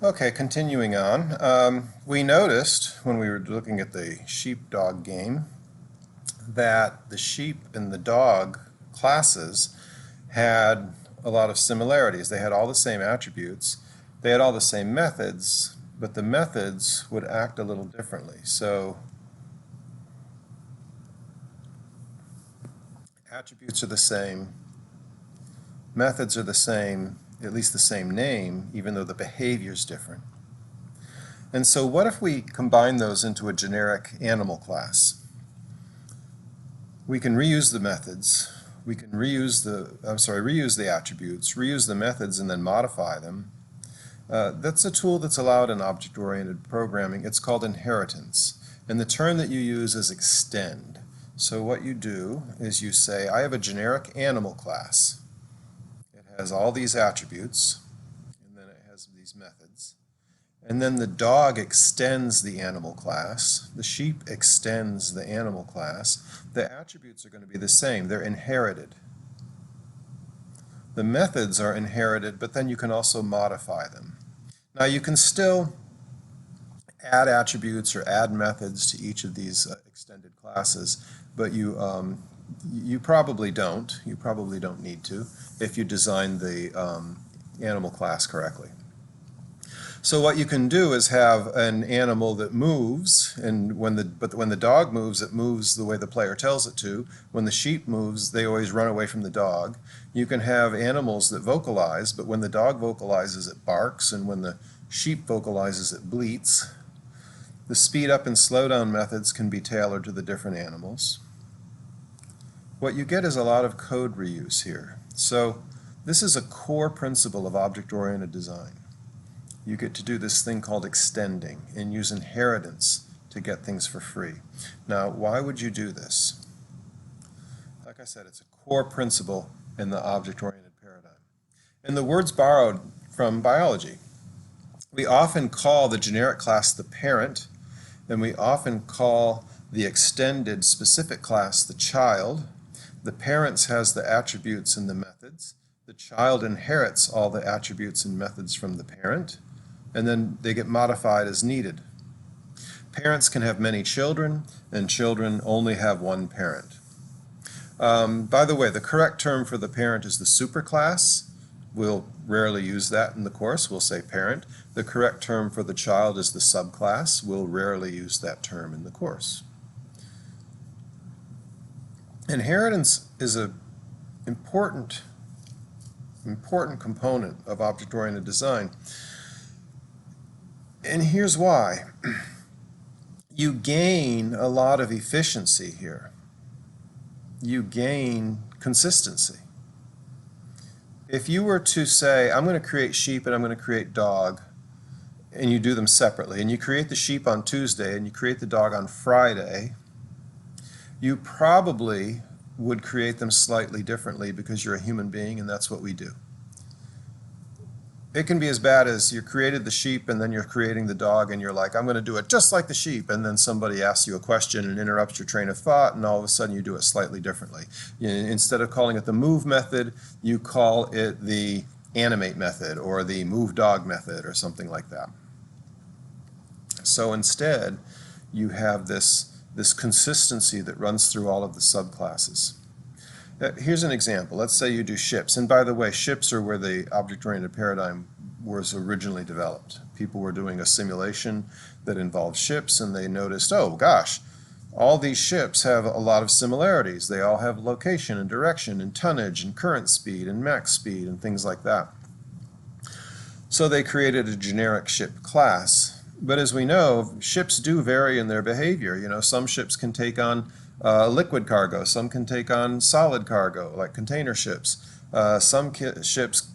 Okay, continuing on. We noticed when we were looking at the sheep-dog game that the sheep and the dog classes had a lot of similarities. They had all the same attributes, they had all the same methods, but the methods would act a little differently. So attributes are the same, methods are the same, at least the same name, even though the behavior is different. And so what if we combine those into a generic animal class? We can reuse the methods, we can reuse the attributes, reuse the methods and then modify them. That's a tool that's allowed in object-oriented programming. It's called inheritance. And the term that you use is extend. So what you do is you say, I have a generic animal class. It has all these attributes, and then it has these methods. And then the dog extends the animal class. The sheep extends the animal class. The attributes are going to be the same. They're inherited. The methods are inherited, but then you can also modify them. Now you can still add attributes or add methods to each of these extended classes, but you probably don't. You probably don't need to if you design the animal class correctly. So what you can do is have an animal that moves, and when the dog moves, it moves the way the player tells it to. When the sheep moves, they always run away from the dog. You can have animals that vocalize, but when the dog vocalizes, it barks, and when the sheep vocalizes, it bleats. The speed up and slow down methods can be tailored to the different animals. What you get is a lot of code reuse here. So this is a core principle of object-oriented design. You get to do this thing called extending and use inheritance to get things for free. Now, why would you do this? Like I said, it's a core principle in the object-oriented paradigm. And the word's borrowed from biology. We often call the generic class the parent, and we often call the extended specific class the child. The parent has the attributes and the methods. The child inherits all the attributes and methods from the parent, and then they get modified as needed. Parents can have many children, and children only have one parent. By the way, the correct term for the parent is the superclass. We'll rarely use that in the course. We'll say parent. The correct term for the child is the subclass. We'll rarely use that term in the course. Inheritance is an important component of object-oriented design. And here's why. You gain a lot of efficiency here. You gain consistency. If you were to say, I'm going to create sheep and I'm going to create dog, and you do them separately, and you create the sheep on Tuesday and you create the dog on Friday, you probably would create them slightly differently because you're a human being and that's what we do. It can be as bad as you created the sheep and then you're creating the dog and you're like, I'm going to do it just like the sheep, and then somebody asks you a question and interrupts your train of thought, and all of a sudden you do it slightly differently. Instead of calling it the move method, you call it the animate method or the move dog method or something like that. So instead, you have this consistency that runs through all of the subclasses. Here's an example. Let's say you do ships. And by the way, ships are where the object-oriented paradigm was originally developed. People were doing a simulation that involved ships, and they noticed, oh gosh, all these ships have a lot of similarities. They all have location and direction and tonnage and current speed and max speed and things like that. So they created a generic ship class. But as we know, ships do vary in their behavior. You know, some ships can take on liquid cargo, some can take on solid cargo, like container ships. Some ships,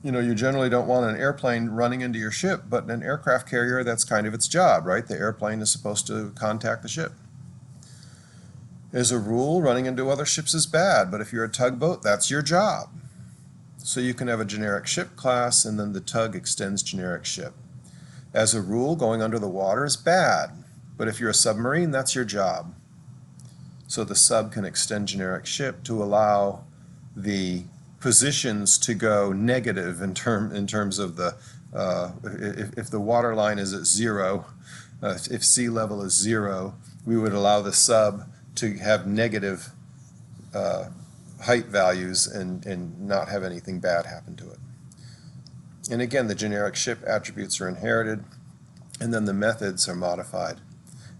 you know, you generally don't want an airplane running into your ship, but an aircraft carrier, that's kind of its job, right? The airplane is supposed to contact the ship. As a rule, running into other ships is bad, but if you're a tugboat, that's your job. So you can have a generic ship class, and then the tug extends generic ship. As a rule, going under the water is bad, but if you're a submarine, that's your job. So the sub can extend generic ship to allow the positions to go negative in terms of the If the water line is at 0, if sea level is 0, we would allow the sub to have negative height values and not have anything bad happen to it. And again, the generic ship attributes are inherited, and then the methods are modified.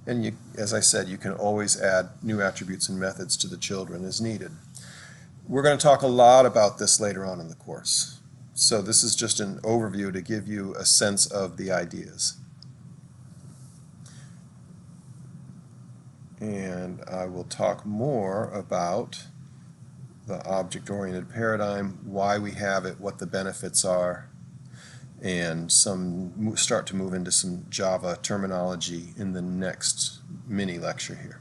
And you, as I said, you can always add new attributes and methods to the children as needed. We're going to talk a lot about this later on in the course. So this is just an overview to give you a sense of the ideas. And I will talk more about the object-oriented paradigm, why we have it, what the benefits are, and start to move into some Java terminology in the next mini lecture here.